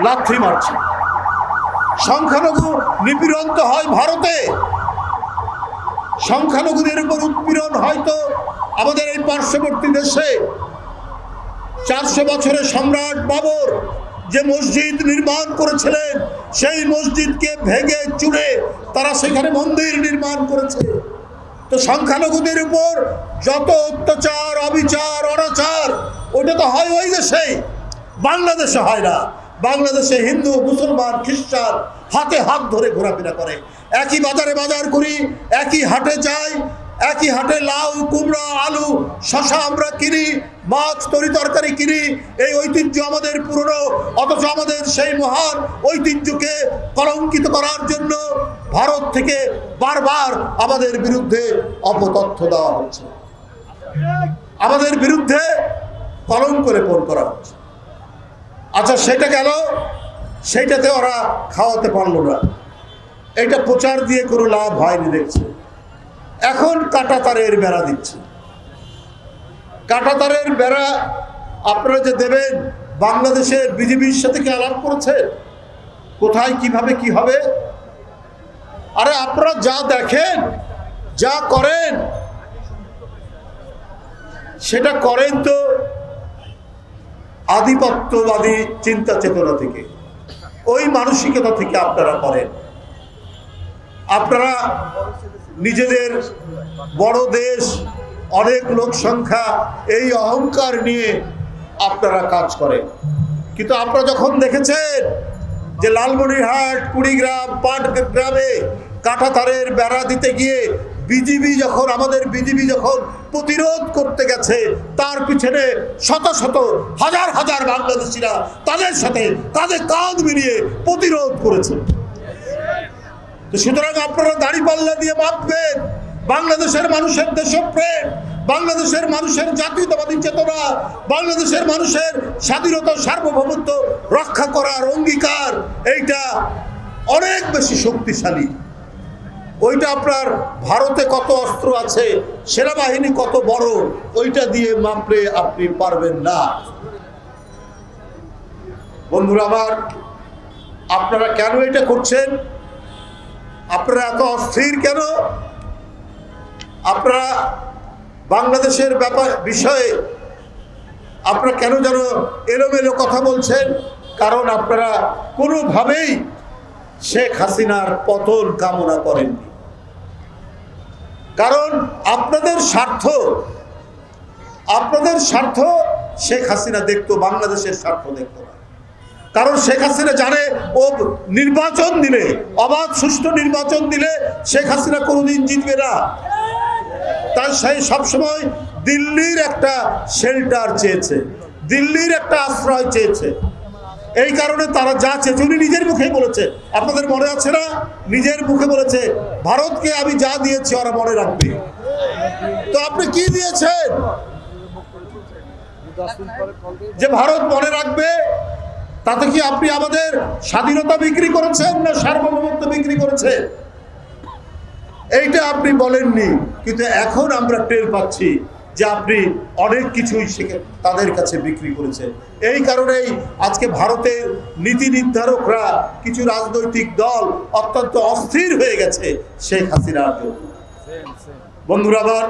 লাথি মারছে। সংখ্যালঘু নিপীড়ন তো হয় ভারতে, সংখ্যালঘুদের উপর উৎপীড়ন হয়তো আমাদের এই পার্শ্ববর্তী দেশে। 400 বছরের সম্রাট বাবর যে মসজিদ নির্মাণ করেছিলেন, সেই মসজিদকে ভেঙে চুরে তারা সেখানে মন্দির নির্মাণ করেছে। তো সংখ্যালঘুদের উপর যত অত্যাচার, অবিচার, অনাচার, ওটা তো হয় ওই দেশেই, বাংলাদেশে হয় না। বাংলাদেশে হিন্দু, মুসলমান, খ্রিস্টান হাতে হাত ধরে ঘোরাফেরা করে। একই বাজারে বাজার করি, একই হাটে যাই, একই হাটে লাউ, কুমড়া, আলু, শশা আমরা কিনি, মাছ, তরি তরকারি কিনি। এই ঐতিহ্য আমাদের পুরনো, অথচ আমাদের সেই মহান ঐতিহ্যকে কলঙ্কিত করার জন্য ভারত থেকে বারবার আমাদের বিরুদ্ধে অপতথ্য দেওয়া হচ্ছে, আমাদের বিরুদ্ধে কলঙ্ক লেপন করা হচ্ছে। আচ্ছা, সেটা গেল, সেইটাতে ওরা খাওয়াতে পারলো না, এটা প্রচার দিয়ে কোনো লাভ হয়নি দেখছে। এখন কাঁটাতারের বেড়া দিচ্ছে। কাঁটাতারের বেড়া আপনারা যে দেবেন, বাংলাদেশের বিজেপির সাথে কি আলাপ করেছেন? কোথায় কিভাবে কি হবে? আরে আপনারা যা দেখেন, যা করেন, সেটা করেন তো আধিপত্যবাদী চিন্তা চেতনা থেকে, ওই মানসিকতা থেকে আপনারা করেন। আপনারা নিজেদের বড় দেশ, অনেক লোক সংখ্যা, এই অহংকার নিয়ে আপনারা কাজ করেন। কিন্তু আপনারা যখন দেখেছেন যে লালমনিরহাট, কুড়িগ্রাম, পাটগ্রামে কাঁটাতারের বেড়া দিতে গিয়ে আমাদের বিজিবি যখন প্রতিরোধ করতে গেছে, তার পিছনে শত শত হাজার হাজার বাংলাদেশিরা তাদের সাথে কাঁধে কাঁধ মিলিয়ে প্রতিরোধ করেছে। তো সুতরাং আপনারা দাঁড়িপাল্লা দিয়ে মাপবেন বাংলাদেশের মানুষের দেশপ্রেম, বাংলাদেশের মানুষের জাতীয়তাবাদী চেতনা, বাংলাদেশের মানুষের স্বাধীনতা, সার্বভৌমত্ব রক্ষা করার অঙ্গীকার, এইটা অনেক বেশি শক্তিশালী। ওইটা আপনার ভারতে কত অস্ত্র আছে, সেনাবাহিনী কত বড়, ওইটা দিয়ে মাপলে আপনি পারবেন না। বন্ধুরা আমার, আপনারা কেন এটা করছেন? আপনারা এত অস্থির কেন? আপনারা বাংলাদেশের বিষয়ে আপনারা কেন যেন এলোমেলো কথা বলছেন? কারণ আপনারা কোনোভাবেই শেখ হাসিনার পতন কামনা করেননি। কারণ আপনাদের স্বার্থ শেখ হাসিনা দেখতো, বাংলাদেশের স্বার্থ দেখতো না। কারণ শেখ হাসিনা জানে, ও নির্বাচন দিলে, অবাধ সুষ্ঠু নির্বাচন দিলে শেখ হাসিনা কোনোদিন জিতবে না। তাই সেই সবসময় দিল্লির একটা শেল্টার চেয়েছে, দিল্লির একটা আশ্রয় চেয়েছে। এই কারণে তারা যা চেয়েছে, উনি নিজের মুখেই বলেছে, আপনাদের মনে আছে না? নিজের মুখে বলেছে, ভারতকে আমি যা দিয়েছি ওরা মনে রাখবে। তো আপনি কি দিয়েছেন যে ভারত মনে রাখবে? তাতে কি আপনি আমাদের স্বাধীনতা বিক্রি করেছেন না সার্বভৌমত্ব বিক্রি করেছেন? এইটা আপনি বলেননি, কিন্তু এখন আমরা টের পাচ্ছি যে আপনি অনেক কিছুই তাদের কাছে বিক্রি করেছেন। এই কারণেই আজকে ভারতের নীতি নির্ধারকরা, কিছু রাজনৈতিক দল অত্যন্ত অস্থির হয়ে গেছে শেখ হাসিনার জন্য। বন্ধুরা আমার,